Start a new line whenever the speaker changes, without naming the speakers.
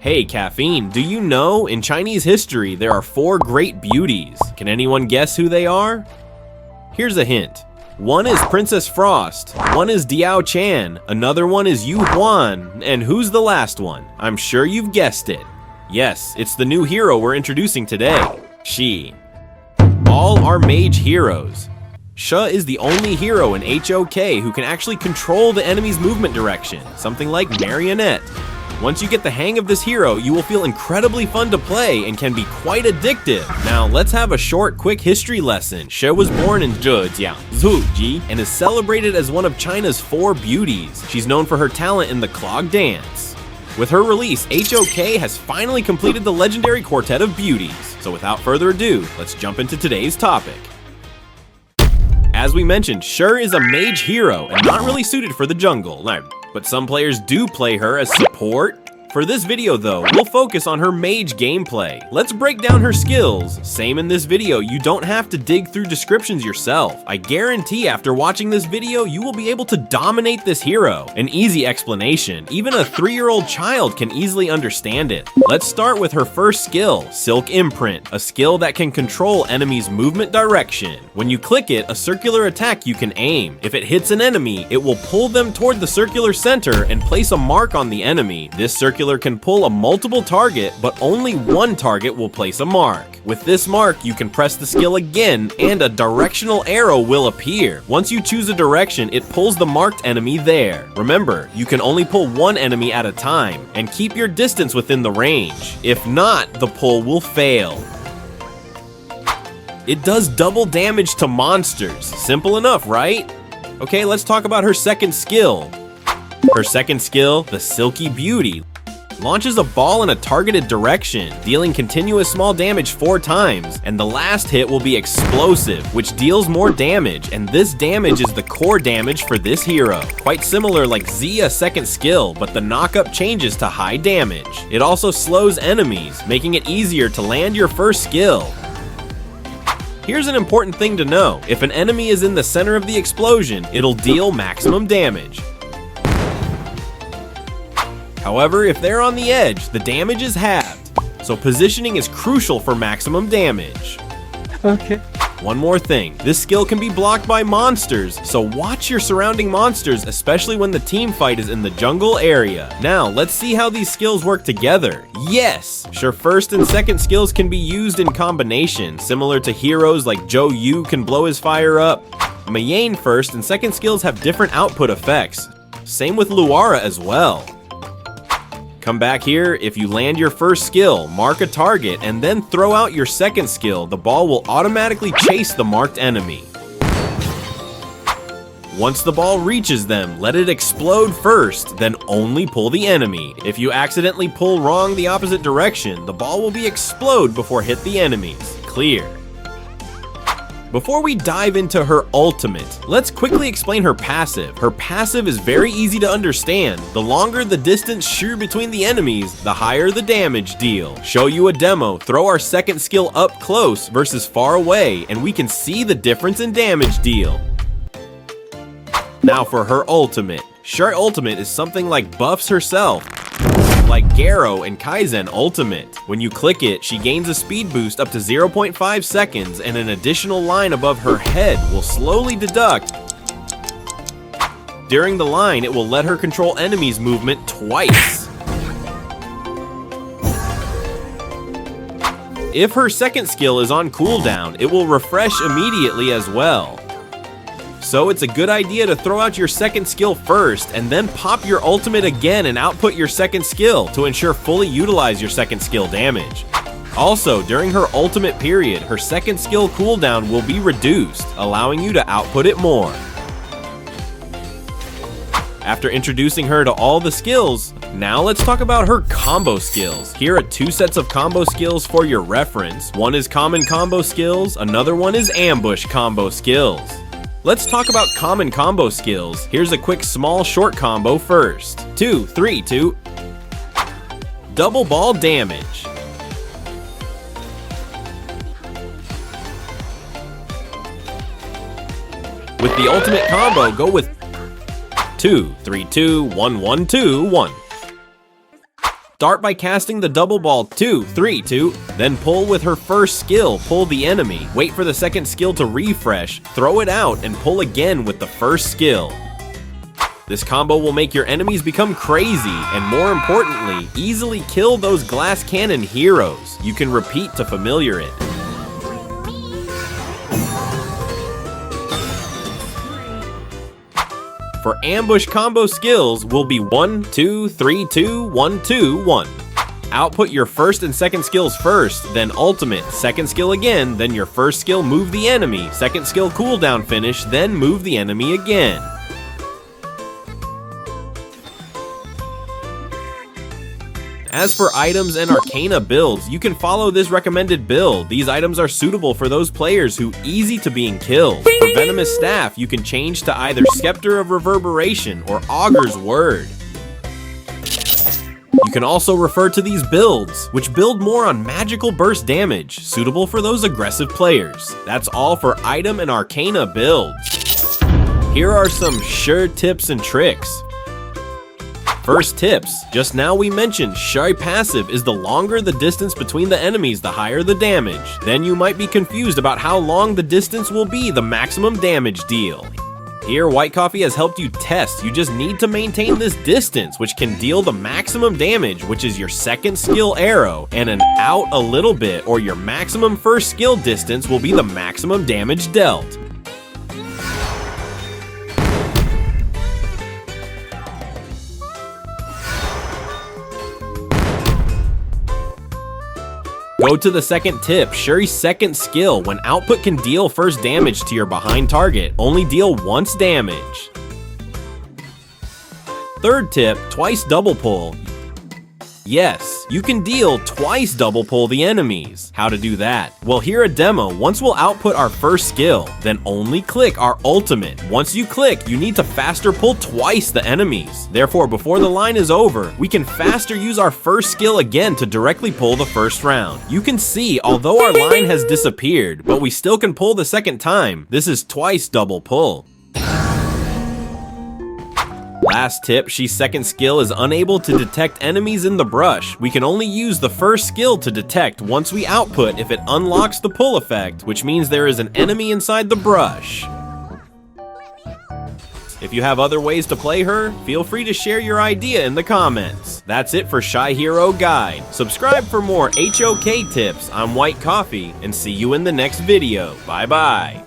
Hey Caffeine, do you know in Chinese history there are 4 great beauties? Can anyone guess who they are? Here's a hint. One is Princess Frost, one is Diao Chan, another one is Yu Huan, and who's the last one? I'm sure you've guessed it. Yes, it's the new hero we're introducing today, Shi. All are mage heroes. Shi is the only hero in HOK who can actually control the enemy's movement direction, something like Marionette. Once you get the hang of this hero, you will feel incredibly fun to play and can be quite addictive. Now, let's have a short, quick history lesson. Shi was born in Zhejiang, Zuji, and is celebrated as one of China's 4 beauties. She's known for her talent in the clog dance. With her release, HOK has finally completed the legendary quartet of beauties. So without further ado, let's jump into today's topic. As we mentioned, Shi is a mage hero and not really suited for the jungle. But some players do play her as support. For this video though, we'll focus on her mage gameplay. Let's break down her skills. Same in this video, you don't have to dig through descriptions yourself. I guarantee after watching this video, you will be able to dominate this hero. An easy explanation, even a 3-year-old child can easily understand it. Let's start with her first skill, Silk Imprint, a skill that can control enemies' movement direction. When you click it, a circular attack you can aim. If it hits an enemy, it will pull them toward the circular center and place a mark on the enemy. This circular can pull a multiple target, but only one target will place a mark. With this mark, you can press the skill again, and a directional arrow will appear. Once you choose a direction, it pulls the marked enemy there. Remember, you can only pull one enemy at a time, and keep your distance within the range. If not, the pull will fail. It does double damage to monsters. Simple enough, right? Okay, let's talk about her second skill. Her second skill, the Silky Beauty, launches a ball in a targeted direction, dealing continuous small damage 4 times, and the last hit will be explosive, which deals more damage, and this damage is the core damage for this hero. Quite similar like Zia's second skill, but the knockup changes to high damage. It also slows enemies, making it easier to land your first skill. Here's an important thing to know. If an enemy is in the center of the explosion, it'll deal maximum damage. However, if they're on the edge, the damage is halved, so positioning is crucial for maximum damage.
Okay.
One more thing, this skill can be blocked by monsters, so watch your surrounding monsters, especially when the team fight is in the jungle area. Now, let's see how these skills work together. Yes! Sure, first and second skills can be used in combination, similar to heroes like Zhou Yu can blow his fire up. Maiden first and second skills have different output effects. Same with Luara as well. Come back here, if you land your first skill, mark a target, and then throw out your second skill, the ball will automatically chase the marked enemy. Once the ball reaches them, let it explode first, then only pull the enemy. If you accidentally pull wrong the opposite direction, the ball will be explode before hit the enemies. Clear. Before we dive into her ultimate, let's quickly explain her passive. Her passive is very easy to understand. The longer the distance sheer between the enemies, the higher the damage deal. Show you a demo, throw our second skill up close versus far away, and we can see the difference in damage deal. Now for her ultimate. Her ultimate is something like buffs herself, like Garo and Kaizen Ultimate. When you click it, she gains a speed boost up to 0.5 seconds, and an additional line above her head will slowly deduct. During the line, it will let her control enemies' movement twice. If her second skill is on cooldown, it will refresh immediately as well. So it's a good idea to throw out your second skill first, and then pop your ultimate again and output your second skill to ensure fully utilize your second skill damage. Also, during her ultimate period, her second skill cooldown will be reduced, allowing you to output it more. After introducing her to all the skills, now let's talk about her combo skills. Here are 2 sets of combo skills for your reference. One is common combo skills, another one is ambush combo skills. Let's talk about common combo skills. Here's a quick small short combo first. 2, 3, 2. Double ball damage. With the ultimate combo, go with 2, 3, 2, 1, 1, 2, 1. Start by casting the double ball 2, 3, 2, then pull with her first skill, pull the enemy. Wait for the second skill to refresh, throw it out, and pull again with the first skill. This combo will make your enemies become crazy, and more importantly, easily kill those glass cannon heroes. You can repeat to familiar it. For ambush combo skills will be 1, 2, 3, 2, 1, 2, 1. Output your first and second skills first, then ultimate, second skill again, then your first skill move the enemy, second skill cooldown finish, then move the enemy again. As for items and Arcana builds, you can follow this recommended build. These items are suitable for those players who easy to being killed. For Venomous Staff, you can change to either Scepter of Reverberation or Augur's Word. You can also refer to these builds, which build more on magical burst damage, suitable for those aggressive players. That's all for item and Arcana builds. Here are some sure tips and tricks. First tips, just now we mentioned Shy passive is the longer the distance between the enemies, the higher the damage. Then you might be confused about how long the distance will be the maximum damage deal. Here, YT-WhiteCoffee has helped you test. You just need to maintain this distance, which can deal the maximum damage, which is your second skill arrow, and an out a little bit, or your maximum first skill distance will be the maximum damage dealt. Go to the second tip, Shuri's second skill. When output can deal first damage to your behind target, only deal once damage. Third tip, twice double pull. Yes, you can deal twice double pull the enemies. How to do that? Well, here a demo. Once we'll output our first skill, then only click our ultimate. Once you click, you need to faster pull twice the enemies. Therefore, before the line is over, we can faster use our first skill again to directly pull the first round. You can see, although our line has disappeared, but we still can pull the second time. This is twice double pull. Last tip, She's second skill is unable to detect enemies in the brush. We can only use the first skill to detect once we output if it unlocks the pull effect, which means there is an enemy inside the brush. If you have other ways to play her, feel free to share your idea in the comments. That's it for Shy Hero Guide. Subscribe for more HOK tips. I'm YT-WhiteCoffee, and see you in the next video. Bye bye.